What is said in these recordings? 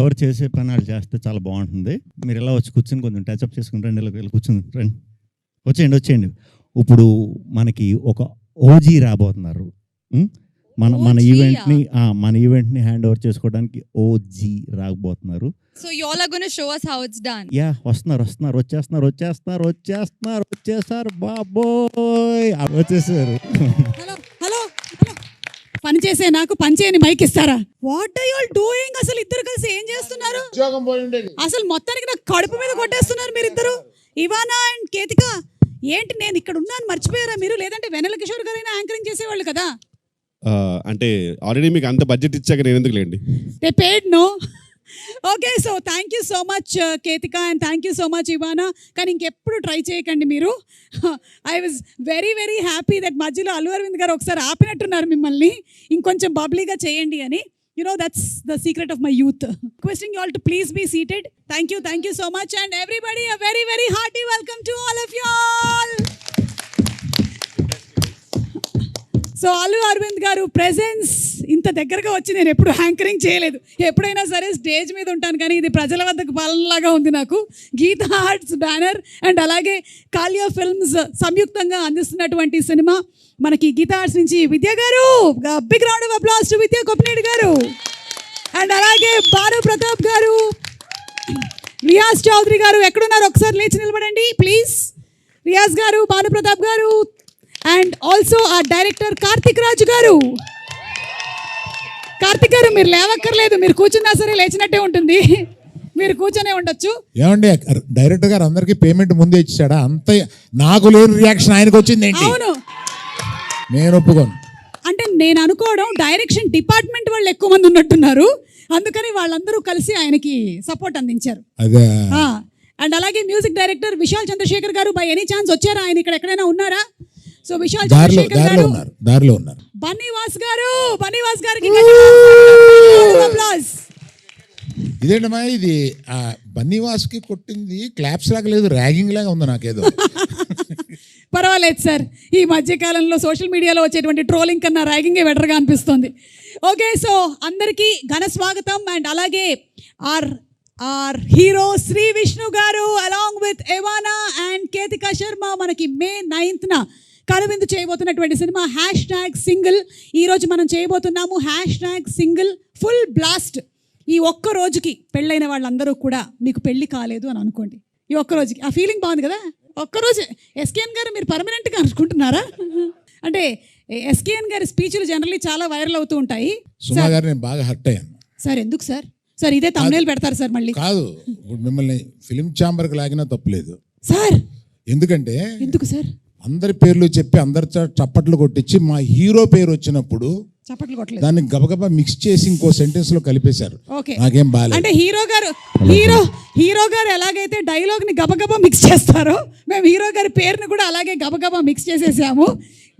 ఎవరు చేసే పని వాళ్ళు చేస్తే చాలా బాగుంటుంది. మీరు ఇలా వచ్చి కూర్చొని కొంచెం టచ్అప్ చేసుకుని రండి, ఇలా కూర్చుని రండి, వచ్చేయండి. ఇప్పుడు మనకి ఒక ఓజీ రాబోతున్నారు. మన ఈవెంట్ని హ్యాండ్ ఓవర్ చేసుకోవడానికి ఓజీ రాబోతున్నారు. So you all are going to show us how it's done. Yeah, వచ్చేస్తారు బాబోయ్, వచ్చేసారు. హలో పని చేసే నాకు పని చేయని మైక్ ఇస్తారా? What are you all doing? అసలు ఇద్దరు కలిసి ఏం చేస్తున్నారు? అసలు మొత్తానికి నాకు కడుపు మీద కొట్టేస్తున్నారు మీరిద్దరు. ఇవానా అండ్ కేతిక, ఏంటి నేను ఇక్కడ ఉన్నాను మర్చిపోయారా మీరు? లేదంటే వెన్నెల కిషోర్ గారైనా యాంకరింగ్ చేసేవాళ్ళు కదా. అంటే ఆల్రెడీ మీకు అంత బడ్జెట్ ఇచ్చాక నేను ఎందుకు లేండి. They paid no. Okay, so thank you so much Ketika and thank you so much Ivana. కానీ ఇంకెప్పుడు ట్రై చేయకండి మీరు. I was very very happy that మధ్యలో అల్లు అరవింద్ గారు ఒకసారి ఆపినట్టున్నారు మిమ్మల్ని, ఇంకొంచెం బబ్లీగా చేయండి అని. You know, that's the secret of my youth. Requesting you all to please be seated. Thank you so much, and everybody a very very hearty welcome to all of you all. So Allu Aravind garu presence ఇంత దగ్గరగా వచ్చి నేను ఎప్పుడు anchoring చేయలేదు. ఎప్పుడైనా సరే stage మీద ఉంటాను, కానీ ఇది ప్రజల వద్దకు పాలనలాగా ఉంది నాకు. గీతా ఆర్ట్స్ బ్యానర్ అండ్ అలాగే కాలియా ఫిల్మ్స్ సంయుక్తంగా అందిస్తున్నటువంటి సినిమా మనకి గీతా ఆర్ట్స్ నుంచి Vidya garu, big round of applause to Vidya Koppineedi గారు, అండ్ అలాగే భాను ప్రతాప్ గారు, రియాజ్ చౌదరి గారు. ఎక్కడున్నారు? ఒకసారి లేచి నిలబడండి ప్లీజ్. రియాజ్ గారు, భాను ప్రతాప్ గారు, అండ్ ఆల్సో ఆ డైరెక్టర్ కార్తిక్ రాజు గారు. కార్తిక్ గారు మీరు లేవక్కర్లేదు, మీరు కూర్చున్నా సరే లేచినట్టే ఉంటుంది, మీరు కూర్చొనే ఉండొచ్చు. ఏమండి, డైరెక్టర్ గారు అందరికి పేమెంట్ ముందే ఇచ్చాడా? అంత నాకు లేని రియాక్షన్ ఆయనకు వచ్చింది ఏంటి? అవును, నేను ఒప్పుకోను. అంటే నేను అనుకోవడం డైరెక్షన్ డిపార్ట్మెంట్ వాళ్ళు ఎక్కువ మంది ఉన్నట్టున్నారు, అందుకని వాళ్ళందరూ కలిసి ఆయనకి సపోర్ట్ అందించారు. అదే. అండ్ అలాగే మ్యూజిక్ డైరెక్టర్ విశాల్ చంద్రశేఖర్ గారు, బై ఎనీ ఛాన్స్ వచ్చారా? ఆయన ఇక్కడ ఎక్కడైనా ఉన్నారా? సో విశాల్ చంద్రశేఖర్ గారు, దారిలో ఉన్నారు. బన్నీవాస్ గారికి ఇదేంటమ్మా ఇది? బన్నీవాస్కి కొట్టింది క్లాప్స్ లాగా లేదు, ర్యాగింగ్ లాగా ఉంది నాకేదో. పర్వాలేదు సార్, ఈ మధ్యకాలంలో సోషల్ మీడియాలో వచ్చేటువంటి ట్రోలింగ్ కన్నా ర్యాగింగే బెటర్గా అనిపిస్తుంది. ఓకే, సో అందరికీ ఘన స్వాగతం. అండ్ అలాగే ఆర్ హీరో శ్రీ విష్ణు గారు along with Ivana and Ketika Sharma మనకి May 9th కనువిందు చేయబోతున్నటువంటి సినిమా #సింగిల్. ఈరోజు మనం చేయబోతున్నాము #సింగిల్ ఫుల్ బ్లాస్ట్. ఈ ఒక్క రోజుకి పెళ్ళైన వాళ్ళందరూ కూడా మీకు పెళ్ళి కాలేదు అని అనుకోండి. ఈ ఒక్క రోజుకి ఆ ఫీలింగ్ బాగుంది కదా. ఒక్కరోజు ఎస్కేఎన్ గారు మీరు పర్మనెంట్గా అనుకుంటున్నారా? అంటే ఎస్కేఎన్ గారి స్పీచ్లు జనరల్లీ చాలా వైరల్ అవుతూ ఉంటాయి. సుమా గారు నేను బాగా హర్ట్ అయ్యాను సార్. ఎందుకు సార్? సార్ ఇదే తమ్నేల్ పెడతారు సార్ మళ్ళీ. కాదు, ఇప్పుడు మిమ్మల్ని ఫిలిం ఛాంబర్కి లాగినా తప్పులేదు సార్. ఎందుకు సార్? అందరి పేర్లు చెప్పి అందరి చప్పట్లు కొట్టించి మా హీరో పేరు వచ్చినప్పుడు చప్పట్లు కొట్టలేదు, దాన్ని గబగబా మిక్స్ చేసి ఇంకో సెంటెన్స్ లో కలిపేశారు. నాకేం బాలేదు. అంటే హీరో గారు ఎలాగైతే డైలాగ్ ని గబగబా మిక్స్ చేస్తారో, మేము హీరో గారి పేరుని కూడా అలాగే గబగబా మిక్స్ చేసేసాము.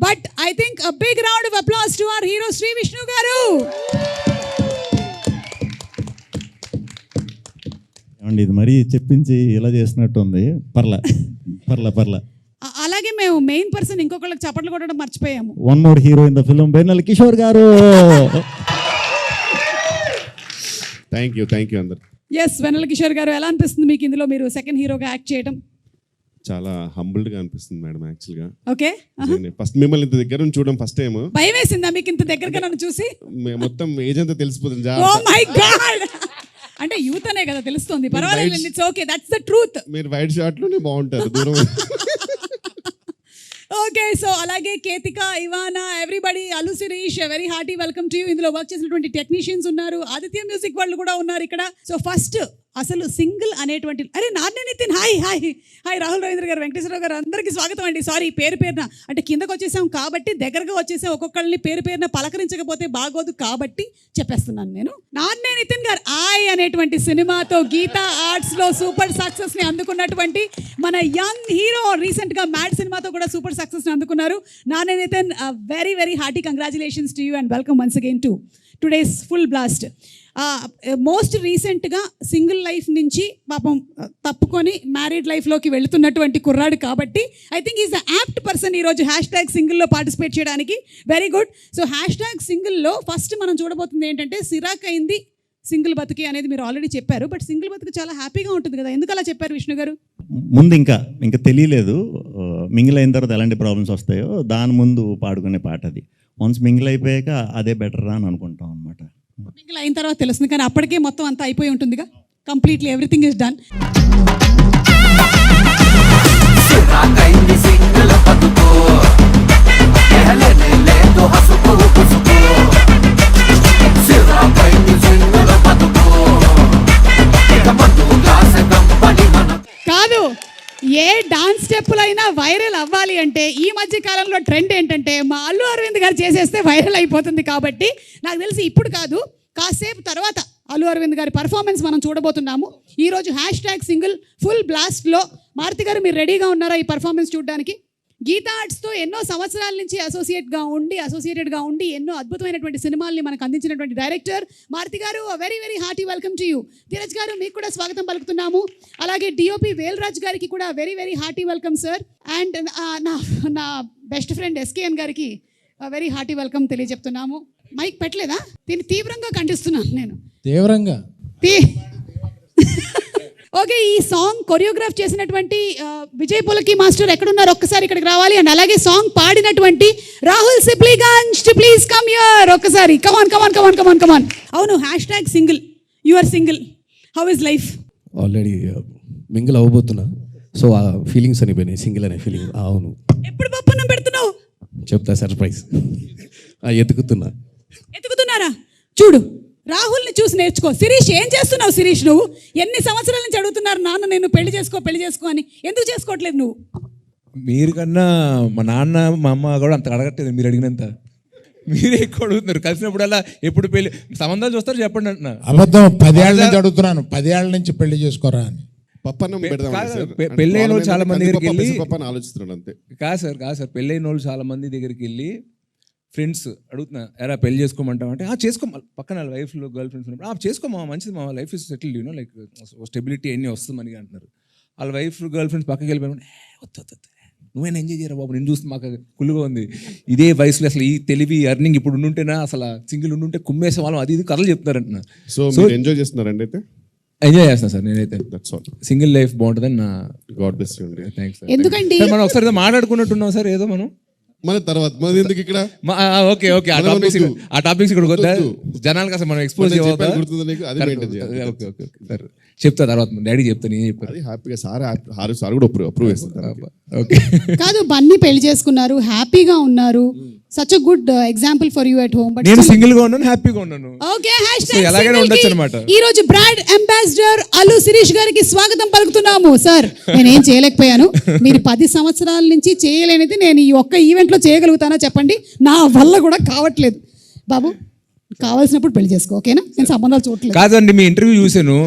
But I think a big round of applause to our hero Shri Vishnu garu. ఇది మరీ చెప్పించి ఇలా చేసినట్టుంది. పర్లా. అలాగే మేము మెయిన్ పర్సన్ ఇంకొకళ్ళకి చప్పట్లు కొట్టడం మర్చిపోయాము. One more hero in the film, Vennela Kishore garu. Thank you అందరు. ఎస్, వెన్నెల కిషోర్ గారు, ఎలా అనిపిస్తుంది మీకు ఇందులో మీరు సెకండ్ హీరోగా యాక్ట్ చేయడం? చాలా హంబుల్డ్ గా అనిపిస్తుంది మేడం. యాక్చువల్గా ఓకే, ఫస్ట్ మిమ్మల్ని ఇంత దగ్గర నుంచి చూడడం ఫస్ట్ టైం. భయం వేసిందా మీకు ఇంత దగ్గరగా నన్ను చూసి? మొత్తం ఏజ్ అంతా తెలిసిపోతుంది. ఓ మై గాడ్, అంటే యూత్ అనే కదా తెలుస్తుంది. పర్వాలేదు, it's okay, that's the truth. మీరు వైట్ షార్ట్ లోనే బాగుంటారు దూరం. ఓకే, సో అలాగే Ketika, Ivana, everybody, Allu Sirish, very hearty welcome to you. ఇందులో వర్క్ చేసినటువంటి టెక్నీషియన్స్ ఉన్నారు, ఆదిత్య మ్యూజిక్ వాళ్ళు కూడా ఉన్నారు ఇక్కడ. సో ఫస్ట్ అసలు సింగిల్ అనేటువంటి, అరే నాన్నే నితిన్, హాయ్ రాహుల్ రవీంద్ర గారు, వెంకటేశ్వరరావు గారు, అందరికీ స్వాగతం అండి. సారీ పేరున అంటే కిందకు వచ్చేసాం కాబట్టి, దగ్గరగా వచ్చేసాం, ఒక్కొక్కళ్ళని పేరున పలకరించకపోతే బాగోదు కాబట్టి చెప్పేస్తున్నాను నేను. నాన్నే నితిన్ గారు అనేటువంటి సినిమాతో గీతా ఆర్ట్స్ లో సూపర్ సక్సెస్ ని అందుకున్నటువంటి మన యంగ్ హీరో, రీసెంట్ గా మ్యాడ్ సినిమాతో కూడా సూపర్ సక్సెస్ ని అందుకున్నారు. నాన్నే Nithiin, very very hearty congratulations to you and welcome once again to today's full blast. Most రీసెంట్గా సింగిల్ లైఫ్ నుంచి పాపం తప్పుకొని మ్యారీడ్ లైఫ్లోకి వెళుతున్నటువంటి కుర్రాడు కాబట్టి I think is the apt person ఈరోజు #సింగిల్లో పార్టిసిపేట్ చేయడానికి. Very good. సో #సింగిల్లో ఫస్ట్ మనం చూడబోతుంది ఏంటంటే, సిరాక్ అయింది సింగిల్ బతుకి అనేది మీరు ఆల్రెడీ చెప్పారు, బట్ సింగిల్ బతుకు చాలా హ్యాపీగా ఉంటుంది కదా, ఎందుకు అలా చెప్పారు విష్ణు గారు? ముందు ఇంకా తెలియలేదు మింగిల్ అయిన తర్వాత ఎలాంటి ప్రాబ్లమ్స్ వస్తాయో దాని ముందు పాడుకునే పాట అది. వన్స్ మింగిల్ అయిపోయాక అదే బెటర్ అని అనుకుంటాం అనమాట. మింగిల్ అయిన తర్వాత తెలుస్తుంది, కానీ అప్పటికే మొత్తం అంతా అయిపోయి ఉంటుందిగా, కంప్లీట్లీ ఎవ్రీథింగ్ ఇస్ డన్. కాదు, ఏ డాన్స్ స్టెప్పులైనా వైరల్ అవ్వాలి అంటే ఈ మధ్య కాలంలో ట్రెండ్ ఏంటంటే మా అల్లు అరవింద్ గారు చేసేస్తే వైరల్ అయిపోతుంది. కాబట్టి నాకు తెలిసి ఇప్పుడు కాదు, కాసేపు తర్వాత అల్లు అరవింద్ గారి పర్ఫార్మెన్స్ మనం చూడబోతున్నాము. ఈరోజు #సింగిల్ ఫుల్ బ్లాస్ట్లో మారుతి గారు మీరు రెడీగా ఉన్నారా ఈ పర్ఫార్మెన్స్ చూడడానికి? గీతా ఆర్ట్స్తో ఎన్నో సంవత్సరాల నుంచి అసోసియేటెడ్గా ఉండి ఎన్నో అద్భుతమైనటువంటి సినిమాల్ని మనకు అందించినటువంటి డైరెక్టర్ మారుతి గారు, very very hearty welcome to you. Dheeraj గారు మీకు కూడా స్వాగతం పలుకుతున్నాము. అలాగే డిఓపి వేల్రాజ్ గారికి కూడా very very hearty welcome sir. And నా బెస్ట్ ఫ్రెండ్ ఎస్కేఎన్ గారికి వెరీ హార్టీ వెల్కమ్ తెలియజెప్తున్నాము. మైక్ పెట్టలేదా? దీన్ని తీవ్రంగా ఖండిస్తున్నాను నేను. తీవ్రంగా ఓకే, ఈ సాంగ్ కొరియోగ్రాఫ్ చేసినటువంటి విజయ్ పులకి మాస్టర్ ఎక్కడున్నారు ఒక్కసారి ఇక్కడికి రావాలి. అండ్ అలాగే సాంగ్ పాడినటువంటి Rahul Sipligunj please come here ఒక్కసారి. కమాన్. అవును, #single you are single, how is life? Already mingle అవ్వబోతున్నా, సో ఆ ఫీలింగ్స్ అనిపోయినాయి. సింగిల్ అనే ఫీలింగ్. అవును, ఎప్పుడు పప్పన్నం పెడుతున్నావు? చెప్తా, సర్ప్రైజ్. ఎత్తుకుతున్నారా? చూడు, రాహుల్ని చూసి నేర్చుకో. శిరీష్ ఏం చేస్తున్నావు? శిరీష్ నువ్వు ఎన్ని సంవత్సరాల నుంచి అడుగుతున్నారు నాన్న నేను పెళ్లి చేసుకో అని, ఎందుకు చేసుకోవట్లేదు నువ్వు? మీరు కన్నా మా నాన్న మా అమ్మ కూడా అంత అడగట్లేదు మీరు అడిగినంత. మీరే ఎక్కువ అడుగుతున్నారు. కలిసినప్పుడల్లా ఎప్పుడు పెళ్లి సంబంధాలు చూస్తారు చెప్పండి అంటున్నా. అబద్ధం. 10 ఏళ్ళ నుంచి అడుగుతున్నాను, 10 ఏళ్ళ నుంచి పెళ్లి చేసుకోరా అని. పప్పన్నం పెడదాం పెళ్ళైన వాళ్ళు చాలా మంది దగ్గరికి వెళ్ళి పప్పని ఆలోచిస్తున్నాడు అంతే. కాదు సార్ పెళ్ళైన వాళ్ళు చాలా మంది దగ్గరికి వెళ్ళి ఫ్రెండ్స్ అడుగుతున్నా, ఎరా పెళ్లి చేసుకోమంటావు అంటే చేసుకో, పక్కన వైఫ్లో గర్ల్ ఫ్రెండ్స్ ఉన్నప్పుడు చేసుకోమా, మంచిది మా life is settled you know, like stability అన్నీ వస్తుంది మనకి అంటున్నారు. వాళ్ళ వైఫ్ గర్ల్ ఫ్రెండ్స్ పక్కకి వెళ్ళిపోయినా వద్దు నువ్వేనా ఎంజాయ్ చేయరా బాబు, నేను చూస్తే మాకు కుళ్ళుగా ఉంది. ఇదే వయసులో అసలు ఈ తెలివి అర్నింగ్ ఇప్పుడు ఉండుంటేనా అసలు సింగిల్ ఉండుంటే కుమ్మేసే వాళ్ళం అది ఇది కథలు చెప్తారంటున్నా. సో మీరు ఎంజాయ్ చేస్తున్నారండి? అయితే ఎంజాయ్ చేస్తాను సార్ నేనైతే. సింగిల్ లైఫ్ బాగుంటుందని నా గాడ్ బ్లెస్ యూ అండి. Thanks sir. ఎందుకండి మనం ఒకసారి ఏదో మాట్లాడుకున్నట్టున్నాం సార్, ఏదో మనం మన తర్వాత మన ఎందుకు ఇక్కడ ఓకే ఆ టాపిక్స్ ఇక్కడ వద్దా, జనాలకు అసలు మనం ఎక్స్పోజ్ గుర్తుంది నీకు? అది మెయింటైన్ చేయాలి. ఓకే సార్ చెప్తా, తర్వాత డాడీ చెప్తాను, ఏం చెప్పారు. అది హ్యాపీగా సార్ కూడా అప్రూవ్ చేస్తారు. ఓకే కాదు, బన్నీ పెళ్లి చేసుకున్నారు, హ్యాపీగా ఉన్నారు. Such a good example for you at home. But నేను సింగిల్ గా ఉన్నాను, హ్యాపీగా ఉన్నాను. ఓకే, ఎలాగైనా ఉండొచ్చు అనమాట. ఈ రోజు బ్రాండ్ అంబాసిడర్ అల్లు శిరీష్ గారికి స్వాగతం పలుకుతున్నాము. సార్ నేనేం చేయలేకపోయాను, మీరు 10 సంవత్సరాల నుంచి చేయలేనిది నేను ఈ ఒక్క ఈవెంట్ లో చేయగలుగుతానా చెప్పండి? నా వల్ల కూడా కావట్లేదు. బాబు కావాల్సినప్పుడు పెళ్లి చేసుకో, ఓకేనా? నేను సంబంధాలు చూడట్లేదు. కాదండి, మీ ఇంటర్వ్యూ చూశాను.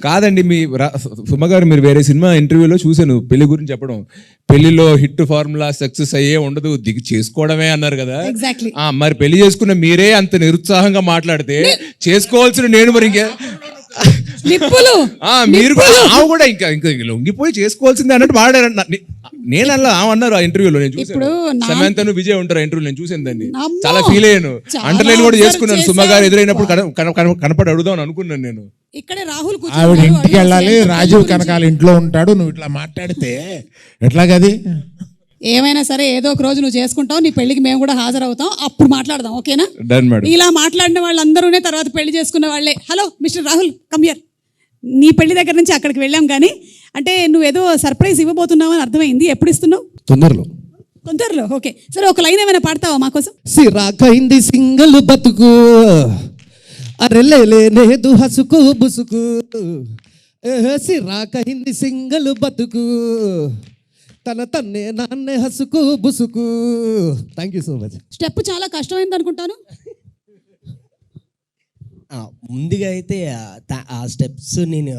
కాదండి, మీ సుమ గారు మీరు వేరే సినిమా ఇంటర్వ్యూలో చూశాను పెళ్లి గురించి చెప్పడం. పెళ్లిలో హిట్ ఫార్ములా సక్సెస్ అయ్యే ఉండదు, దిగి చేసుకోవడమే అన్నారు కదా. ఎగ్జాక్ట్లీ. మరి పెళ్లి చేసుకున్న మీరే అంత నిరుత్సాహంగా మాట్లాడితే చేసుకోవాల్సిన నేను మరి ఇంకే నిప్పులు మీరు కూడా ఇంకా లొంగిపోయి చేసుకోవాల్సిందే అన్నట్టు మాట్లాడారు. నేను అలా అన్నారు ఆ ఇంటర్వ్యూలో, నేను చూసాను. సమంతను విజయ్ ఉంటారు ఇంటర్వ్యూ, నేను చూసాను దాన్ని, చాలా ఫీల్ అయ్యాను. అండర్లైన్ కూడా చేసుకున్నాను. సుమ గారు ఎదురైనప్పుడు కనపడి అడుగుదాం అనుకున్నాను నేను. ఇక్కడే రాహుల్ ఆవిడ ఇంటికి వెళ్ళాలి, రాజీవ్ కనకాల ఇంట్లో ఉంటాడు, నువ్వు ఇట్లా మాట్లాడితే ఎట్లాగది? ఏమైనా సరే ఏదో ఒక రోజు నువ్వు చేసుకుంటావు, నీ పెళ్లికి మేము కూడా హాజరవుతాం, అప్పుడు మాట్లాడదాం, ఓకేనా? Done madam. ఇలా మాట్లాడిన వాళ్ళందరూనే తర్వాత పెళ్లి చేసుకున్న వాళ్ళే. Hello mister Rahul come here. నీ పెళ్లి దగ్గర నుంచి అక్కడికి వెళ్ళాం, కానీ అంటే నువ్వేదో సర్ప్రైజ్ ఇవ్వబోతున్నావు అని అర్థమైంది. ఎప్పుడు ఇస్తున్నావు? తొందరలో. ఓకే సరే, ఒక లైన్ ఏమైనా పాడతావా మాకోసం? సిరాకైంది సింగల్ బతుకు, అరెలేదు హసుకు బుసుకు, సిరాకైంది సింగల్ బతుకు, తన్నే నాన్నే హసుకు బుసుకు. Thank you so much. Step చాలా కష్టమైంది అనుకుంటాను. ముందుగా అయితే ఆ స్టెప్స్ నేను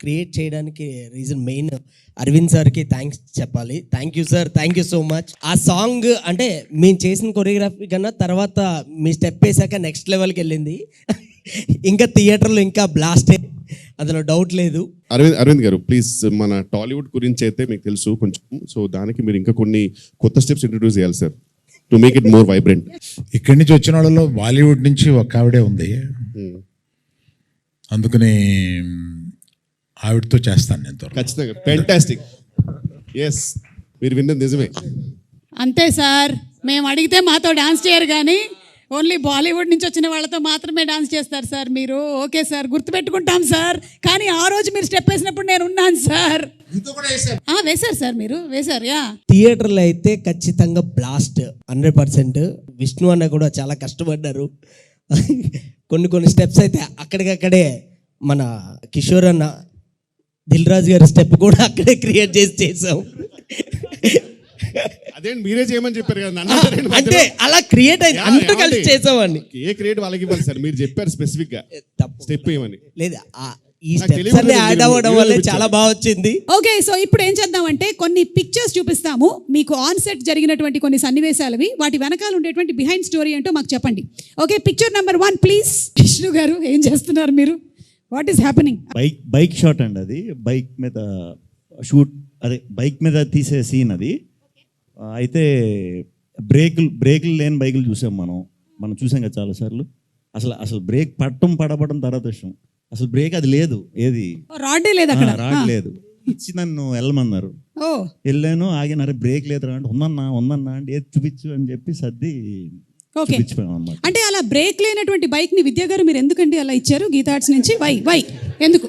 క్రియేట్ చేయడానికి రీజన్ మెయిన్ అరవింద్ సార్కి థ్యాంక్స్ చెప్పాలి. Thank you sir, thank you so much. ఆ సాంగ్ అంటే మేము చేసిన కొరియోగ్రఫీ కన్నా తర్వాత మీ స్టెప్ వేసాక నెక్స్ట్ లెవెల్కి వెళ్ళింది. ఇంకా థియేటర్లో ఇంకా బ్లాస్ట్, అందులో డౌట్ లేదు. అరవింద్ గారు ప్లీజ్, మన టాలీవుడ్ గురించి అయితే మీకు తెలుసు కొంచెం, సో దానికి మీరు ఇంకా కొన్ని కొత్త స్టెప్స్ ఇంట్రొడ్యూస్ చేయాలి sir, to make it more vibrant. ఇక్కడి నుంచి వచ్చిన వాళ్ళలో బాలీవుడ్ నుంచి ఒక ఆవిడే ఉంది, అందుకని ఆవిడతో చేస్తాను నేను త్వరలో. ఖచ్చితంగా ఫెంటాస్టిక్. ఎస్, మీరు విన్నది నిజమే. అంతే సార్, మేము అడిగితే మాతో డాన్స్ చేయరు కానీ ఓన్లీ బాలీవుడ్ నుంచి వచ్చిన వాళ్ళతో మాత్రమే డాన్స్ చేస్తారు సార్ మీరు. ఓకే సార్, గుర్తుపెట్టుకుంటాం సార్. కానీ ఆ రోజు మీరు స్టెప్ వేసినప్పుడు నేను ఉన్నాను సార్. వేశారు సార్, మీరు వేశారు. యా, థియేటర్లో అయితే ఖచ్చితంగా బ్లాస్ట్ 100%. విష్ణు అన్న కూడా చాలా కష్టపడ్డారు. కొన్ని స్టెప్స్ అయితే అక్కడికక్కడే మన కిషోర్ అన్న, దిల్ రాజు గారి స్టెప్ కూడా అక్కడే క్రియేట్ చేసాం. అదేంటి మీరే చేయమని చెప్పారు కదా, నన్ను అడగండి అంటే మధ్యలో. అలా క్రియేట్ అయింది, అందరూ కలిసి చేసామండి. ఏ క్రియేట్ వాళ్ళకి ఇవ్వాలి సార్, మీరు చెప్పారు స్పెసిఫిక్ గా స్టెప్ ఏమని. లేదు, ఈ నాకు స్టెప్స్ తెలియదు, అన్ని యాడ్ అవ్వడం మీరు వల్ల చూపించారు. చాలా బాగా వచ్చింది. ఓకే. సో ఇప్పుడు ఏం చేద్దామంటే కొన్ని పిక్చర్స్ చూపిస్తాము మీకు, ఆన్ సెట్ జరిగినటువంటి కొన్ని సన్నివేశాలవి, వాటి వెనకాల ఉండేటువంటి బిహైండ్ స్టోరీ ఏంటో మాకు చెప్పండి. Okay, picture number 1 please. Vishnu గారు ఏం చేస్తున్నారు మీరు? What is happening? Bike shot అండి అది. బైక్ మీద షూట్, అదే బైక్ మీద తీసే సీన్ అది. అయితే బ్రేకులు లేని బైకులు చూసాం మనం చూసాం కదా చాలాసార్లు. అసలు బ్రేక్ పడబడడం తర్వాత విషయం, అసలు బ్రేక్ అది లేదు, ఏది రాడ్డే లేదు అక్కడ. రాడ్ లేదు. ఇచ్చి నన్ను వెళ్ళమన్నారు, ఓ వెళ్ళాను. ఆగినారు, బ్రేక్ లేదు అంటే ఉందన్నా అంటే ఏది చూపించు అని చెప్పి సర్ది ఓకే. చూపించిపోయాం అన్నమాట. అంటే అలా బ్రేక్ లేనటువంటి బైక్ ని విద్యా గారు మీరు ఎందుకండి అలా ఇచ్చారు గీతా ఆర్ట్స్ నుంచి? వై ఎందుకు?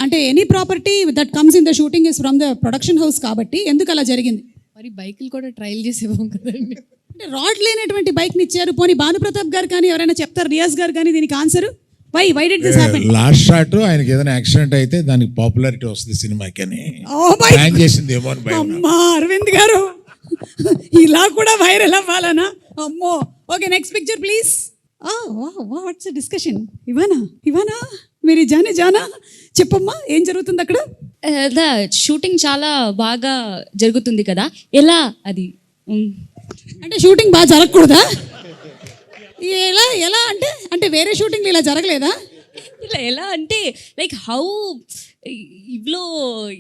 అంటే any property that comes in the shooting is from the production house కాబట్టి ఎందుకు అలా జరిగింది? మరి బైకులు కూడా ట్రయల్ చేసేవాం కదండి. అంటే రాడ్ లేనటువంటి బైక్ ని ఇచ్చారు. పోనీ భానుప్రతాప్ గారు కానీ ఎవరైనా చెప్తారు, రియాజ్ గారు కానీ దీనికి answer? Why did this happen? Last shot ఆయనకి ఏదైనా యాక్సిడెంట్ అయితే దానికి పాపులారిటీ వస్తుంది సినిమాకి అని Oh my ప్లాన్ చేసింది ఏమో అని భయం నాకు. అమ్మా అరవింద్ గారు, ఇలా కూడా వైరల్ అవ్వాలనా? అమ్మో. Okay, next picture please. What's discussion? Ivana మీరు జానా చెప్పమ్మా, ఏం జరుగుతుంది అక్కడ? షూటింగ్ చాలా బాగా జరుగుతుంది కదా, ఎలా అది? అంటే షూటింగ్ బాగా జరగకూడదా? ఎలా అంటే వేరే షూటింగ్లు ఇలా జరగలేదా? இல்லை எல்லாம் வந்துட்டு லைக் ஹவு இவ்வளோ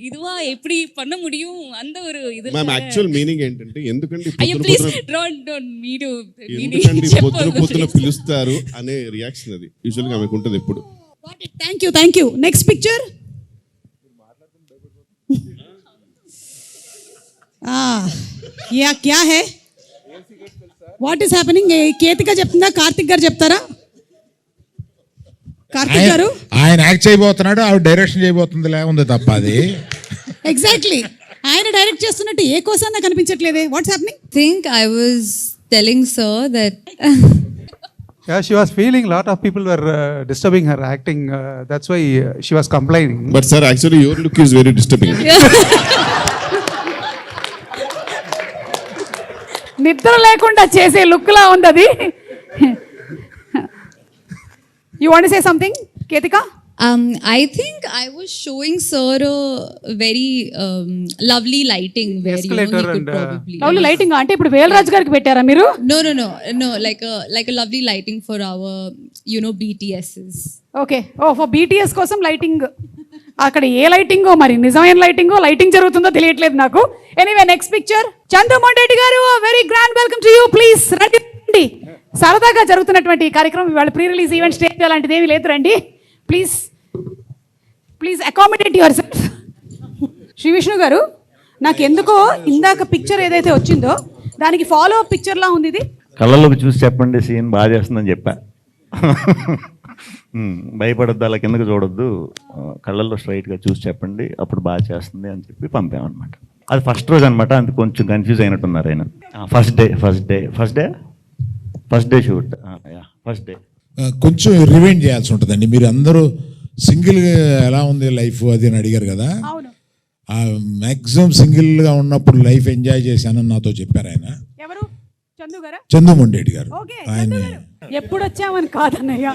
இதுவா எப்படி பண்ண முடியும் அந்த ஒரு இது. మ్యామ్ యాక్చువల్ మీనింగ్ ఏంటంటే ఎందుకండి అయ్యో ప్లీజ్ డోంట్ మీరు ఎందుకండి పొద్దున పిలుస్తారు అనే రియాక్షన్ అది యూజువల్ గా ఆమెకు ఉంటుంది ఎప్పుడు. Thank you. Next picture. క్యా హే, వాట్ ఈస్ హ్యాపెనింగ్? కేతిక చెప్తుందా, కార్తిక్ గారు చెప్తారా? కార్తిక్ గారు ఆయన యాక్ట్ చేయబోతున్నాడు, ఆవిడ డైరెక్షన్ చేయబోతుంది ఉంది తప్ప అది. ఎగ్జాక్ట్లీ, ఆయన డైరెక్ట్ చేస్తున్నట్టు ఏ కోసం నాకు కనిపించట్లేదే. What's happening? think I was telling sir that Yeah, she was feeling a lot of people were disturbing her acting. That's why she was complaining. But sir actually your look is very disturbing. నిద్ర లేకుండా చేసే look లా ఉంది అది. You want to say something Ketika? I think I was showing sir a very lovely lighting where you know, he Escalator could and, probably lovely lighting అంటే ఇప్పుడు వేలరాజు గారికి పెట్టారా మీరు? no like a lovely lighting for our you know BTSs. Okay, for BTS కోసం lighting. అక్కడ ఏ లైటింగో మరి, నిజమైన లైటింగ్ జరుగుతుందో తెలియట్లేదు నాకు. Anyway next picture. Chandramohan Reddy garu, very grand welcome to you. Please రండి. సరదాగా జరుగుతున్నటువంటి ఈ కార్యక్రమం, ఇవాళ ప్రీ రిలీజ్ ఈవెంట్, స్టేజ్ అలాంటిది ఏమీ లేదు, రండి please accommodate yourself. Shri Vishnu garu, నాకు ఎందుకో ఇందాక పిక్చర్ ఏదైతే వచ్చిందో దానికి ఫాలో అప్ పిక్చర్ లా ఉంది ఇది. కళ్ళలోకి చూసి చెప్పండి, సీన్ బాగా చేస్తుందని చెప్పా. భయపడొద్దు, అలా కిందకి చూడొద్దు, కళ్ళల్లో స్ట్రైట్గా చూసి చెప్పండి, అప్పుడు బాగా చేస్తుంది అని చెప్పి పంపామన్నమాట. అది ఫస్ట్ రోజు అనమాట, అందుకు కొంచెం కన్ఫ్యూజ్ అయినట్టున్నారు ఆయన. First day shoot, first day. కొంచెం రివైండ్ చేయాల్సి ఉంటుందండి. మీరు అందరూ సింగిల్ ఎలా ఉంది లైఫ్ అది అని అడిగారు కదా. మ్యాక్సిమం సింగిల్గా ఉన్నప్పుడు లైఫ్ ఎంజాయ్ చేశానని నాతో చెప్పారు ఆయన. ఎవరు? చందు గారా? చందుమోహన్ రెడ్డి గారు. ఆయన ఎప్పుడు వచ్చామని కాదన్నయ్య,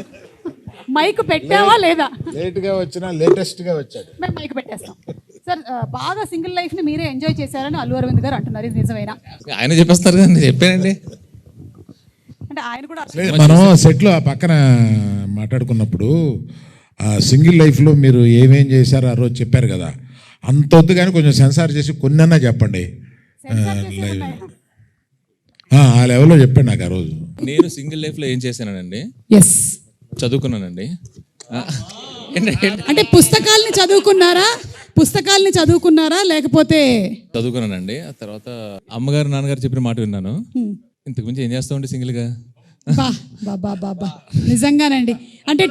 మైక్ పెట్టావా లేదా? లేట్గా వచ్చినా లేటెస్ట్గా వచ్చాడు. మేము మైక్ పెట్టేస్తాం సార్. బాగా సింగిల్ లైఫ్ ని మీరే ఎంజాయ్ చేశారని అల్లు అరవింద్ గారు అంటున్నారు, ఇది నిజమేనా? ఆయన చెప్పేస్తారు కదా, నేను చెప్పానండి. అంటే ఆయన కూడా మనం సెట్లో ఆ పక్కన మాట్లాడుకున్నప్పుడు ఆ సింగిల్ లైఫ్లో మీరు ఏమేం చేశారో ఆ రోజు చెప్పారు కదా, అంత వద్దు కానీ కొంచెం సెన్సార్ చేసి కొన్నన్నా చెప్పండి. ఆ లెవెల్లో చెప్పండి నాకు ఆ రోజు. నేను సింగిల్ లైఫ్లో ఏం చేశానండి, ఎస్ చదువుకున్నానండి. అంటే పుస్తకాల్ని చదువుకున్నారా లేకపోతే చదువుకున్నానండి. ఆ తర్వాత అమ్మగారు నాన్నగారు చెప్పిన మాట విన్నాను. ఇంతకు మించి ఏం చేస్తా ఉంటే సింగిల్గా. బాబా నిజంగానండి. అంటే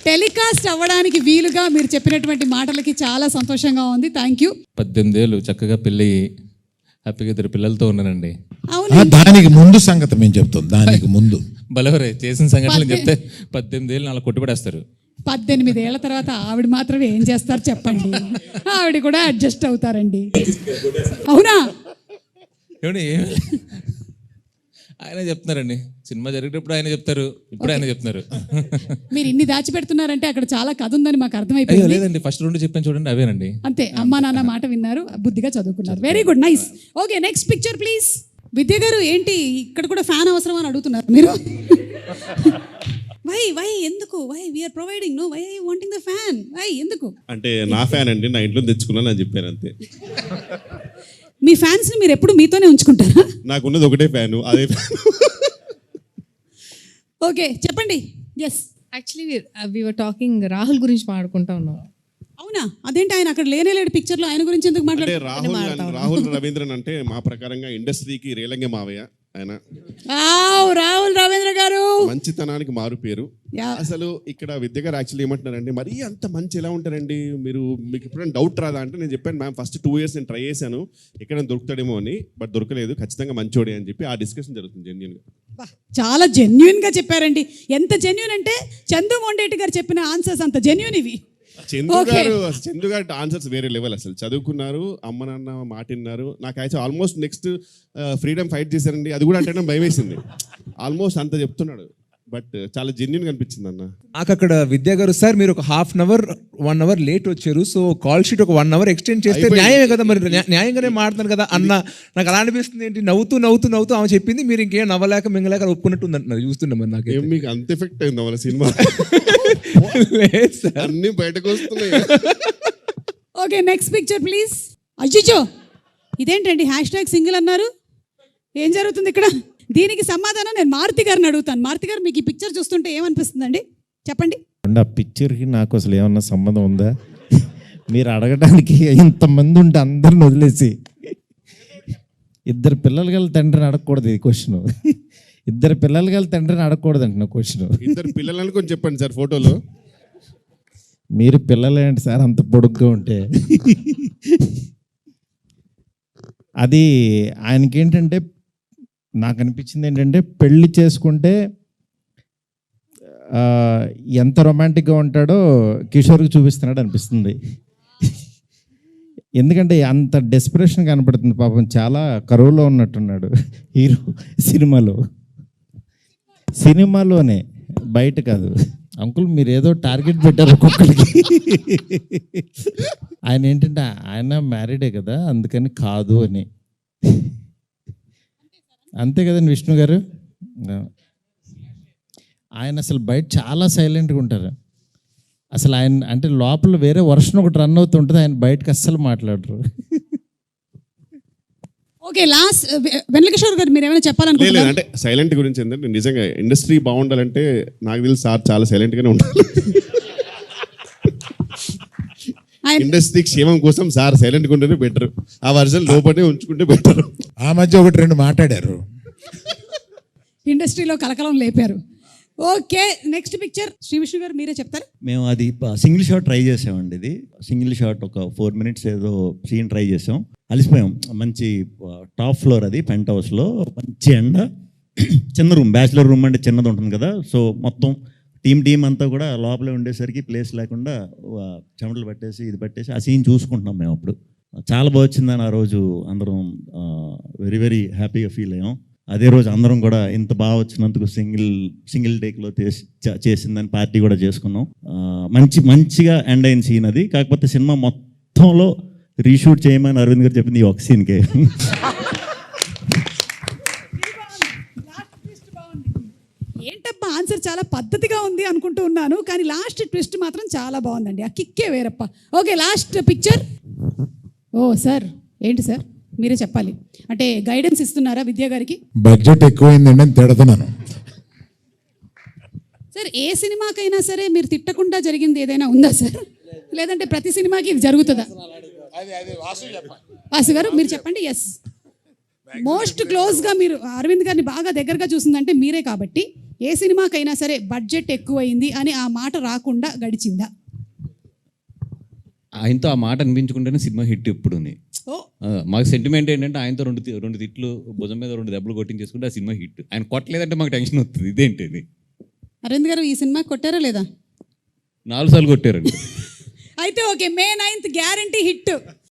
టెలికాస్ట్ అవ్వడానికి వీలుగా మీరు చెప్పినటువంటి మాటలకి చాలా సంతోషంగా ఉంది. Thank you. 18 ఏళ్ళు చక్కగా పెళ్ళి హ్యాపీగా 2 పిల్లలతో ఉన్నానండి. దానికి ముందు సంగతి మేము చెప్తాం. దానికి ముందు బలవరే చేసిన సంఘటనలు చెప్తే 18 ఏళ్ళు అలా కొట్టుబడేస్తారు. 18 ఏళ్ల తర్వాత ఆవిడ మాత్రం ఏం చేస్తారు చెప్పండి. ఆవిడ కూడా అడ్జస్ట్ అవుతారండి. అవునా? ఆయన చెప్తున్నారండి. సినిమా జరిగేటప్పుడు ఆయన చెప్తారు, ఇప్పుడు ఆయన చెప్తున్నారు. మీరు ఇన్ని దాచిపెడుతున్నారంటే అక్కడ చాలా కథ ఉందని మాకు అర్థమైపోయింది. లేదండి, ఫస్ట్ 2 చెప్పాను చూడండి, అవేనండి. అంతే, అమ్మా నాన్న మాట విన్నారు, బుద్ధిగా చదువుకున్నారు. Very good, nice. Okay, next picture please. Vidya garu, ఏంటి ఇక్కడ కూడా ఫ్యాన్ అవసరం అని అడుగుతున్నారు మీరు? వై ఎందుకు? Why we are providing, no why I wanting the fan? Why ఎందుకు? అంటే నా ఫ్యాన్ అండి, నా ఇంట్లో తెచ్చుకున్నాను అని చెప్పాను అంతే. మీ ఫ్యాన్స్ ని మీరు ఎప్పుడు మీతోనే ఉంచుకుంటారా? నాకు ఉన్నది ఒకటే ఫ్యాను, అదే ఫ్యాన్. ఓకే, చెప్పండి. Yes, actually we were talking Rahul గురించి మాట్లాడుకుంటా ఉన్నాం. అవునా? అదేంటి ఆయన అక్కడ లేనేలేడు పిక్చర్ లో, ఆయన గురించి ఎందుకు అంటే రాహుల్ రవీంద్రన్ అంటే మా ప్రకారంగా ఇండస్ట్రీకి రేలంగే మావయ్య ఆయన. రాహుల్ రవీంద్ర గారు మంచితనానికి మారు పేరు. అసలు ఇక్కడ విద్య గారు యాక్చువల్లీ ఏమంటున్నారండి, మరీ అంత మంచి ఎలా ఉంటారండి మీరు, మీకు ఎప్పుడైనా డౌట్ రాదా అంటే, నేను చెప్పాను మ్యామ్ ఫస్ట్ 2 years నేను ట్రై చేశాను ఎక్కడ దొరుకుతాడేమో అని, బట్ దొరకలేదు, ఖచ్చితంగా మంచోడే అని చెప్పి ఆ డిస్కషన్ జరుగుతుంది జెన్యూన్ గా. చాలా జెన్యున్ గా చెప్పారండి. ఎంత జెన్యున్ అంటే చందు మొండేటి గారు చెప్పిన ఆన్సర్స్ అంత జెన్యున్ ఇవి. చందు గారు ఆన్సర్స్ వేరే లెవెల్. అసలు చదువుకున్నారు, అమ్మ నాన్న మాట విన్నారు. నాకు అయితే ఆల్మోస్ట్ నెక్స్ట్ ఫ్రీడమ్ ఫైట్ చేశారండి, అది కూడా అంటే భయం వేసింది. ఆల్మోస్ట్ అంత చెప్తున్నాడు, బట్ చాలా జెన్యున్ అనిపించింది అన్న. నాకు అక్కడ విద్యా గారు, సార్ మీరు ఒక 1/2 hour 1 hour లేట్ వచ్చారు, సో కాల్ షీట్ ఒక 1 hour ఎక్స్టెండ్ చేస్తే న్యాయమే కదా, మరి న్యాయంగానే మాట్లాడతాను కదా అన్న. నాకు అలా అనిపిస్తుంది, ఏంటి నవ్వుతూ ఆమె చెప్పింది, మీరు ఇంకేం నవ్వలేక మింగలేక ఒప్పుకున్నట్టు ఉంది అంటున్నారు. చూస్తుండే మరి నాకు మీకు అంత ఎఫెక్ట్ అయింది వాళ్ళ సినిమా, అన్ని బయటకు వస్తున్నాయి. Okay, next picture please. అయ్యో, ఇదేంటండి #సింగిల్ అన్నారు? ఏం జరుగుతుంది ఇక్కడ? దీనికి సమాధానం నేను మారుతి గారిని అడుగుతాను. మారుతి గారు, మీకు ఈ పిక్చర్ చూస్తుంటే ఏమనిపిస్తుందండి చెప్పండి. ఆ పిక్చర్కి నాకు అసలు ఏమన్నా సంబంధం ఉందా? మీరు అడగడానికి ఇంతమంది ఉంటే అందరిని వదిలేసి 2 పిల్లలు గల తండ్రిని అడగకూడదు ఈ క్వశ్చన్. 2 పిల్లలు గల తండ్రిని అడగకూడదు అంటున్నా క్వశ్చన్. 2 పిల్లలని కొంచెం చెప్పండి సార్ ఫోటోలో. మీరు పిల్లలేంటి సార్ అంత పొడుగ్గా ఉంటే? అది ఆయనకి ఏంటంటే, నాకు అనిపించింది ఏంటంటే, పెళ్లి చేసుకుంటే ఎంత రొమాంటిక్గా ఉంటాడో కిషోర్కి చూపిస్తున్నాడు అనిపిస్తుంది. ఎందుకంటే అంత డెస్పిరేషన్ కనపడుతుంది. పాపం చాలా కరువులో ఉన్నట్టున్నాడు హీరో సినిమాలోనే, బయట కాదు. అంకుల్ మీరు ఏదో టార్గెట్ పెట్టారు ఒక్కొక్కరికి. ఆయన ఏంటంటే ఆయన మ్యారీడే కదా, అందుకని కాదు అని. అంతే కదండి విష్ణు గారు? ఆయన అసలు బయట చాలా సైలెంట్గా ఉంటారు. అసలు ఆయన అంటే లోపల వేరే వర్షన్ ఒకటి రన్ అవుతుంటుంది, ఆయన బయటకు అస్సలు మాట్లాడరు. ఓకే, లాస్ట్ వెంకటేశ్వర గారు మీరు ఏమైనా చెప్పాలనుకుంటున్నారా? అంటే సైలెంట్ గురించి ఏంటంటే, నిజంగా ఇండస్ట్రీ బాగుండాలంటే నాకు తెలిసి సార్ చాలా సైలెంట్గానే ఉండాలి. ఇండస్ట్రీ క్షేమం కోసం సార్ సైలెంట్గా ఉంటేనే బెటర్, ఆ వర్జన్ లోపలే ఉంచుకుంటే బెటర్. ఆ మధ్య 1-2 మాట్లాడారు, ఇండస్ట్రీలో కలకలం లేపారు. Okay, next picture Sri Vishnu garu మీరే చెప్తారు. మేము అది సింగిల్ షాట్ ట్రై చేసామండి. ఇది సింగిల్ షాట్ ఒక 4 minutes ఏదో సీన్ ట్రై చేసాం, అలిసిపోయాం. మంచి టాప్ ఫ్లోర్, అది పెంట్ హౌస్లో, మంచి ఎండ, చిన్న రూమ్, బ్యాచిలర్ రూమ్ అంటే చిన్నది ఉంటుంది కదా. సో మొత్తం టీం అంతా కూడా లోపలే ఉండేసరికి ప్లేస్ లేకుండా చెమటలు పట్టేసి ఇది పట్టేసి ఆ సీన్ చూసుకుంటున్నాం మేము. అప్పుడు చాలా బాగా వచ్చిందని ఆ రోజు అందరం వెరీ వెరీ హ్యాపీగా ఫీల్ అయ్యాం. అదే రోజు అందరం కూడా ఇంత బాగా వచ్చినందుకు సింగిల్ టేక్లో చేసిందని పార్టీ కూడా చేసుకున్నాం. మంచిగా ఎండ్ అయిన సీన్ అది. కాకపోతే సినిమా మొత్తంలో రీషూట్ చేయమని అరవింద్ గారు చెప్పింది ఈ ఒక సీన్కే. ఏంటప్ప ఆన్సర్ చాలా పద్ధతిగా ఉంది అనుకుంటూ ఉన్నాను, కానీ లాస్ట్ ట్విస్ట్ మాత్రం చాలా బాగుందండి. ఆ కిక్కే వేరప్ప. Okay, last picture. Oh sir, ఏంటి సార్ మీరే చెప్పాలి. అంటే గైడెన్స్ ఇస్తున్నారా విద్యా గారికి? బడ్జెట్ ఎక్కువైందండి అని తిడుతున్నాను. సార్ ఏ సినిమాకైనా సరే మీరు తిట్టకుండా జరిగింది ఏదైనా ఉందా సార్? లేదంటే ప్రతి సినిమాకి ఇది జరుగుతుందా? వాసు గారు మీరు చెప్పండి. ఎస్, మోస్ట్ క్లోజ్గా మీరు అరవింద్ గారిని బాగా దగ్గరగా చూసిందంటే మీరే కాబట్టి ఏ సినిమాకైనా సరే బడ్జెట్ ఎక్కువైంది అని ఆ మాట రాకుండా గడిచిందా? ఆయనతో ఆ మాట అనిపించుకుంటేనే సినిమా హిట్ ఇప్పుడు ఓ మాకు సెంటిమెంట్ ఏంటంటే ఆయనతో రెండు తిట్లు భుజం మీద 2 దెబ్బలు కొట్టించేసుకుంటే ఆ సినిమా హిట్. ఆయన కొట్టలేదంటే మాకు టెన్షన్ వస్తుంది. ఇదేంటి అరవింద్ గారు ఈ సినిమా కొట్టారా లేదా? 4 సార్లు కొట్టారండి. అయితే okay, May 9th guarantee hit.